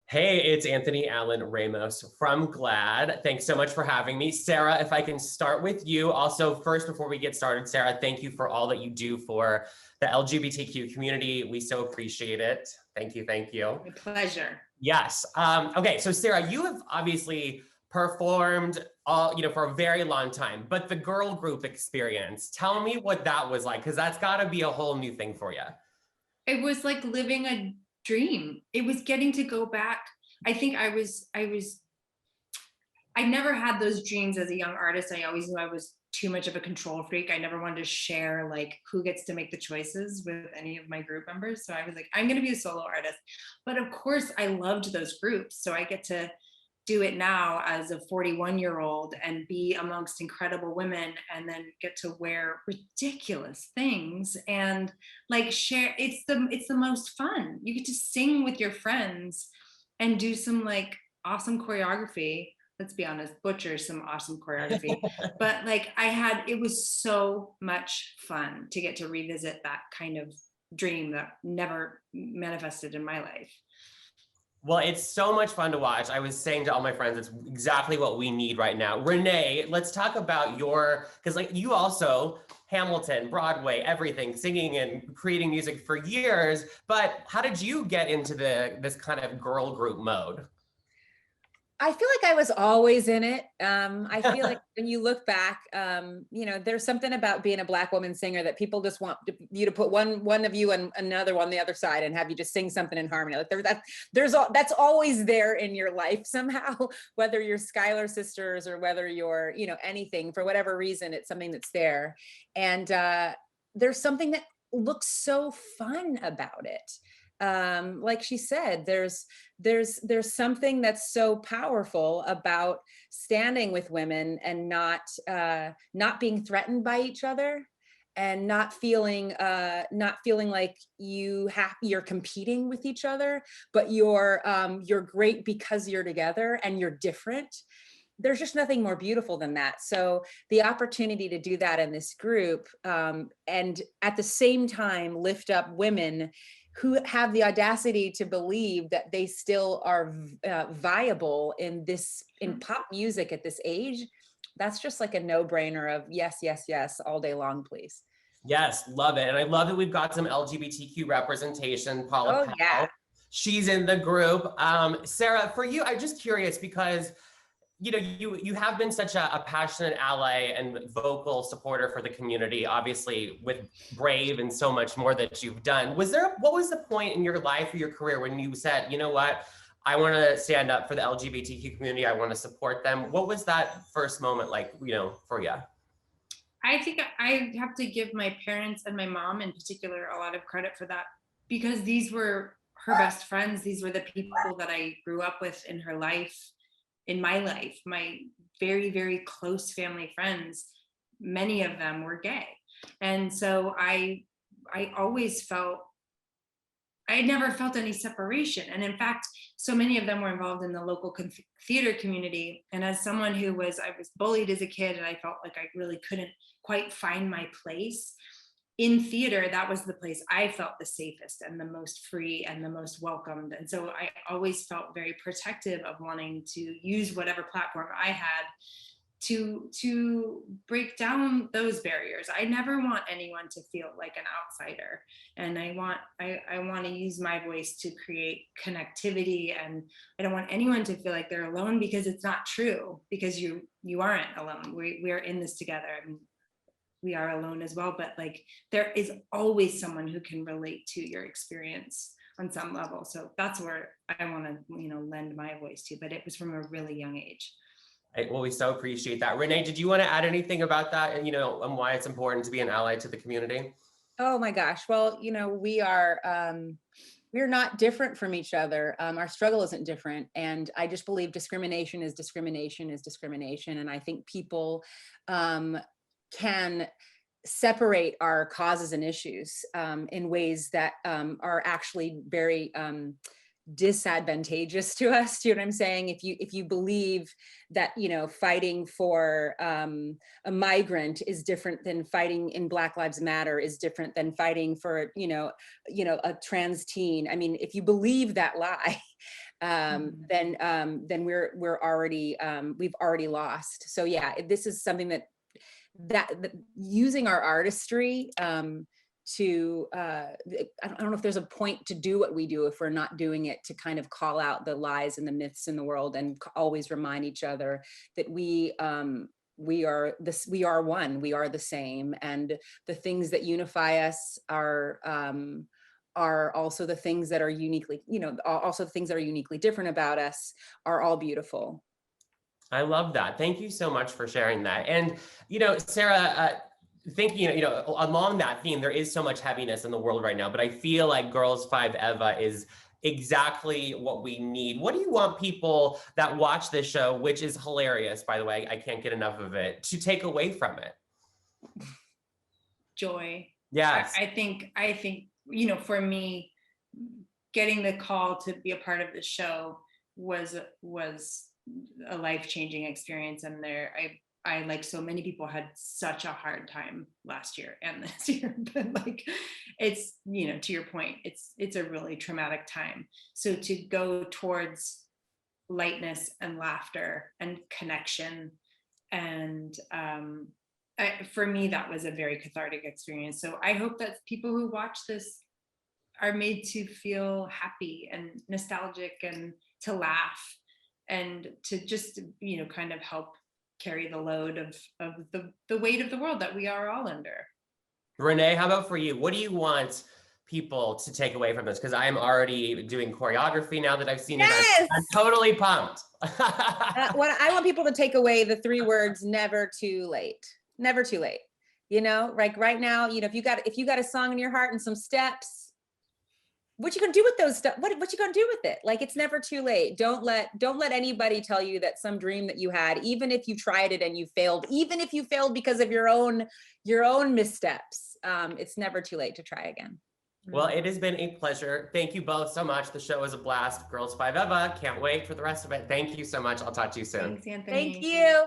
Hey, it's Anthony Allen Ramos from GLAAD. Thanks so much for having me. Sara, if I can start with you. Also, first, before we get started, Sara, thank you for all that you do for the LGBTQ community. We so appreciate it. Thank you, thank you. My pleasure. Yes. Okay, so Sara, you have obviously performed for a very long time, but the girl group experience, tell me what that was like, because that's got to be a whole new thing for you. It was like living a dream. It was getting to go back. I think I never had those dreams as a young artist. I always knew I was too much of a control freak. I never wanted to share like who gets to make the choices with any of my group members. So I was like, I'm going to be a solo artist. But of course I loved those groups. So I get to do it now as a 41-year-old and be amongst incredible women and then get to wear ridiculous things and like share. It's the most fun. You get to sing with your friends and do some like awesome choreography. Let's be honest, butcher some awesome choreography. But like it was so much fun to get to revisit that kind of dream that never manifested in my life. Well, it's so much fun to watch. I was saying to all my friends, it's exactly what we need right now. Renee, let's talk about because like you also, Hamilton, Broadway, everything, singing and creating music for years, but how did you get into this kind of girl group mode? I feel like I was always in it. I feel like when you look back, there's something about being a Black woman singer that people just want you to put one of you and another on the other side and have you just sing something in harmony. Like that's always there in your life somehow, whether you're Schuyler sisters or whether you're, anything, for whatever reason, it's something that's there. And there's something that looks so fun about it. Like she said, there's something that's so powerful about standing with women and not being threatened by each other and not feeling like you're competing with each other, but you're great because you're together and you're different. There's just nothing more beautiful than that. So the opportunity to do that in this group, and at the same time lift up women who have the audacity to believe that they still are viable in pop music at this age, that's just like a no-brainer of yes, yes, yes, all day long, please. Yes, love it. And I love that we've got some LGBTQ representation. Paula Oh, Powell, yeah. she's in the group. Sara, for you, I'm just curious because you have been such a passionate ally and vocal supporter for the community, obviously with Brave and so much more that you've done. What was the point in your life or your career when you said, you know what, I want to stand up for the LGBTQ community, I want to support them? What was that first moment like, for you? I think I have to give my parents and my mom in particular a lot of credit for that, because these were her best friends. These were the people that I grew up with in her life, in my life. My very, very close family friends, many of them were gay. And so I always felt, I never felt any separation. And in fact, so many of them were involved in the local theater community. And as someone I was bullied as a kid and I felt like I really couldn't quite find my place in theater, that was the place I felt the safest and the most free and the most welcomed. And so I always felt very protective of wanting to use whatever platform I had to break down those barriers. I never want anyone to feel like an outsider. And I want to use my voice to create connectivity. And I don't want anyone to feel like they're alone, because it's not true, because you aren't alone. We are in this together. I mean, we are alone as well, but like there is always someone who can relate to your experience on some level. So that's where I want to, lend my voice to, but it was from a really young age. Well, we so appreciate that. Renee, did you want to add anything about that and, and why it's important to be an ally to the community? Oh my gosh. Well, we're not different from each other. Our struggle isn't different. And I just believe discrimination is discrimination is discrimination. And I think people can separate our causes and issues in ways that are actually very disadvantageous to us. Do you know what I'm saying? If you believe that, fighting for a migrant is different than fighting in Black Lives Matter, is different than fighting for, a trans teen. I mean, if you believe that lie, then we're already, we've already lost. So yeah, this is something that using our artistry, to I don't know if there's a point to do what we do if we're not doing it to kind of call out the lies and the myths in the world, and always remind each other that we are one, we are the same, and the things that unify us are also the things that are uniquely, also the things that are uniquely different about us are all beautiful. I love that. Thank you so much for sharing that. And, Sara, thinking, along that theme, there is so much heaviness in the world right now, but I feel like Girls5Eva is exactly what we need. What do you want people that watch this show, which is hilarious, by the way, I can't get enough of it, to take away from it? Joy. Yes. I think, for me, getting the call to be a part of the show was a life-changing experience. And I like so many people had such a hard time last year and this year, but like, it's, to your point, it's a really traumatic time. So to go towards lightness and laughter and connection, and for me, that was a very cathartic experience. So I hope that people who watch this are made to feel happy and nostalgic and to laugh and to just, kind of help carry the load of the weight of the world that we are all under. Renee, how about for you? What do you want people to take away from this? Because I'm already doing choreography now that I've seen it. I'm totally pumped. What I want people to take away, the 3 words: never too late. Never too late. Like right now, if you got a song in your heart and some steps, what you gonna do with those stuff? What you gonna do with it? Like, it's never too late. Don't let anybody tell you that some dream that you had, even if you tried it and you failed, even if you failed because of your own missteps, it's never too late to try again. Well, it has been a pleasure. Thank you both so much. The show was a blast. Girls5Eva, can't wait for the rest of it. Thank you so much. I'll talk to you soon. Thanks, Anthony. Thank you.